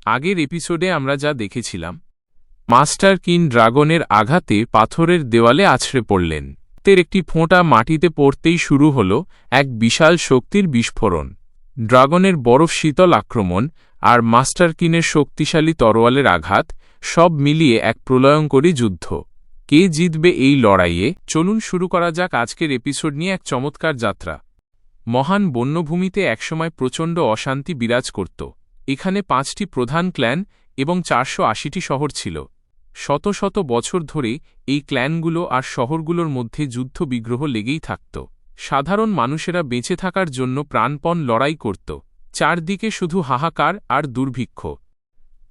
আগের এপিসোডে আমরা যা দেখেছিলাম, মাস্টার কিন ড্রাগনের আঘাতে পাথরের দেওয়ালে আছড়ে পড়লেন। তের একটি ফোঁটা মাটিতে পড়তেই শুরু হল এক বিশাল শক্তির বিস্ফোরণ। ড্রাগনের বরফ শীতল আক্রমণ আর মাস্টার কিনের শক্তিশালী তরোয়ালের আঘাত সব মিলিয়ে এক প্রলয়ঙ্করী যুদ্ধ। কে জিতবে এই লড়াইয়ে? চলুন শুরু করা যাক আজকের এপিসোড নিয়ে এক চমৎকার যাত্রা। মহান বন্যভূমিতে একসময় প্রচণ্ড অশান্তি বিরাজ করত। এখানে 5টি প্রধান ক্ল্যান এবং 480টি শহর ছিল। শত শত বছর ধরে এই ক্ল্যানগুলো আর শহরগুলোর মধ্যে যুদ্ধবিগ্রহ লেগেই থাকত। সাধারণ মানুষেরা বেঁচে থাকার জন্য প্রাণপণ লড়াই করত। চারদিকে শুধু হাহাকার আর দুর্ভিক্ষ।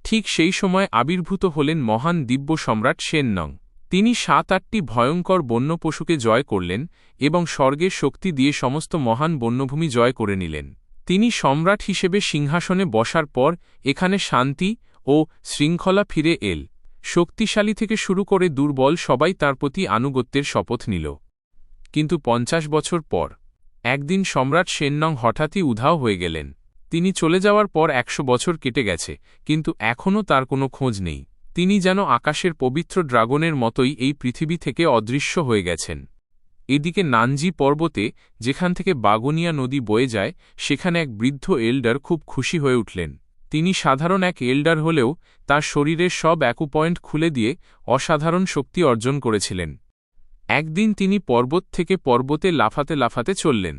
ঠিক সেই সময় আবির্ভূত হলেন মহান দিব্য সম্রাট শেননং। তিনি 7-8টি ভয়ঙ্কর বন্য পশুকে জয় করলেন এবং স্বর্গের শক্তি দিয়ে সমস্ত মহান বন্যভূমি জয় করে নিলেন। তিনি সম্রাট হিসেবে সিংহাসনে বসার পর এখানে শান্তি ও শৃঙ্খলা ফিরে এল। শক্তিশালী থেকে শুরু করে দুর্বল সবাই তার প্রতি আনুগত্যের শপথ নিল। কিন্তু 50 বছর পর একদিন সম্রাট শেননং হঠাৎই উধাও হয়ে গেলেন। তিনি চলে যাওয়ার পর 100 বছর কেটে গেছে, কিন্তু এখনও তার কোনো খোঁজ নেই। তিনি যেন আকাশের পবিত্র ড্রাগনের মতোই এই পৃথিবী থেকে অদৃশ্য হয়ে গেছেন। এদিকে নানজি পর্বতে, যেখান থেকে বাগনিয়া নদী বয়ে যায়, সেখানে এক বৃদ্ধ এল্ডার খুব খুশি হয়ে উঠলেন। তিনি সাধারণ এক এল্ডার হলেও তার শরীরের সব অ্যাকুপয়েন্ট খুলে দিয়ে অসাধারণ শক্তি অর্জন করেছিলেন। একদিন তিনি পর্বত থেকে পর্বতে লাফাতে লাফাতে চললেন,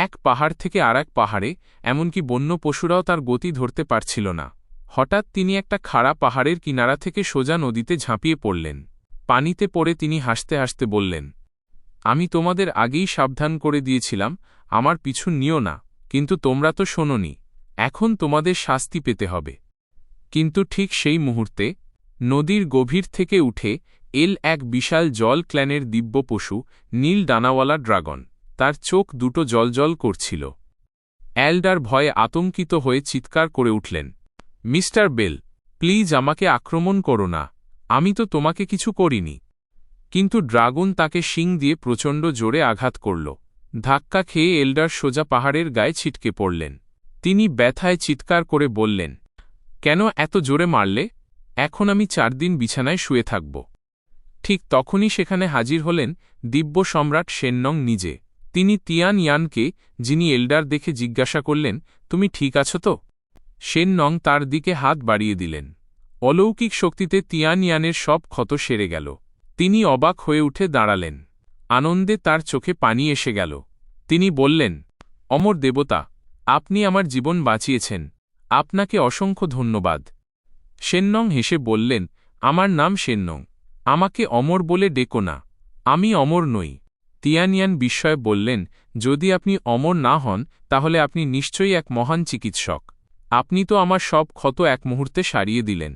এক পাহাড় থেকে আর এক পাহাড়ে, এমনকি বন্য পশুরাও তার গতি ধরতে পারছিল না। হঠাৎ তিনি একটা খাড়া পাহাড়ের কিনারা থেকে সোজা নদীতে ঝাঁপিয়ে পড়লেন। পানিতে পড়ে তিনি হাসতে হাসতে বললেন, আমি তোমাদের আগেই সাবধান করে দিয়েছিলাম, আমার পিছু নিও না, কিন্তু তোমরা তো শোনোনি। এখন তোমাদের শাস্তি পেতে হবে। কিন্তু ঠিক সেই মুহূর্তে নদীর গভীর থেকে উঠে এল এক বিশাল জল ক্ল্যানের দিব্য পশু, নীল ডানাওয়ালা ড্রাগন। তার চোখ দুটো জলজল করছিল। এল্ডার ভয়ে আতঙ্কিত হয়ে চিৎকার করে উঠলেন, মিস্টার বেল, প্লিজ আমাকে আক্রমণ করো না, আমি তো তোমাকে কিছু করিনি। কিন্তু ড্রাগন তাকে শিং দিয়ে প্রচণ্ড জোরে আঘাত করল। ধাক্কা খেয়ে এল্ডার সোজা পাহাড়ের গায়ে ছিটকে পড়লেন। তিনি ব্যথায় চিৎকার করে বললেন, কেন এত জোরে মারলে? এখন আমি 4 দিন বিছানায় শুয়ে থাকব। ঠিক তখনই সেখানে হাজির হলেন দিব্য সম্রাট শেননং নিজে। তিনি তিয়ান ইয়ানকে, যিনি এল্ডার দেখে জিজ্ঞাসা করলেন, তুমি ঠিক আছো তো? শেননং তার দিকে হাত বাড়িয়ে দিলেন। অলৌকিক শক্তিতে তিয়ান ইয়ানের সব ক্ষত সেরে গেল। তিনি অবাক হয়ে উঠে দাঁড়ালেন। আনন্দে তার চোখে পানি এসে গেল। তিনি বললেন, অমর দেবতা, আপনি আমার জীবন বাঁচিয়েছেন, আপনাকে অসংখ্য ধন্যবাদ। শেননং হেসে বললেন, আমার নাম শেননং, আমাকে অমর বলে ডেকো না, আমি অমর নই। তিয়ানিয়ান বিস্ময়ে বললেন, যদি আপনি অমর না হন তাহলে আপনি নিশ্চয়ই এক মহান চিকিৎসক। আপনি তো আমার সব ক্ষত এক মুহূর্তে সারিয়ে দিলেন।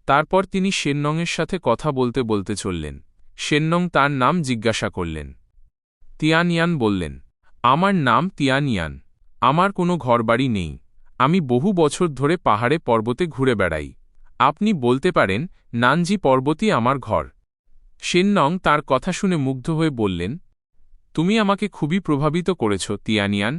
তারপর তিনি শেননংয়ের সাথে কথা বলতে বলতে চললেন। শেননং তার নাম জিজ্ঞাসা করলেন। তিয়ানিয়ান বললেন, আমার নাম তিয়ানিয়ান, আমার কোনো ঘরবাড়ি নেই, আমি বহু বছর ধরে পাহাড়ে পর্বতে ঘুরে বেড়াই। আপনি বলতে পারেন নানজি পর্বতই আমার ঘর। শেননং তার কথা শুনে মুগ্ধ হয়ে বললেন, তুমি আমাকে খুবই প্রভাবিত করেছ তিয়ানিয়ান।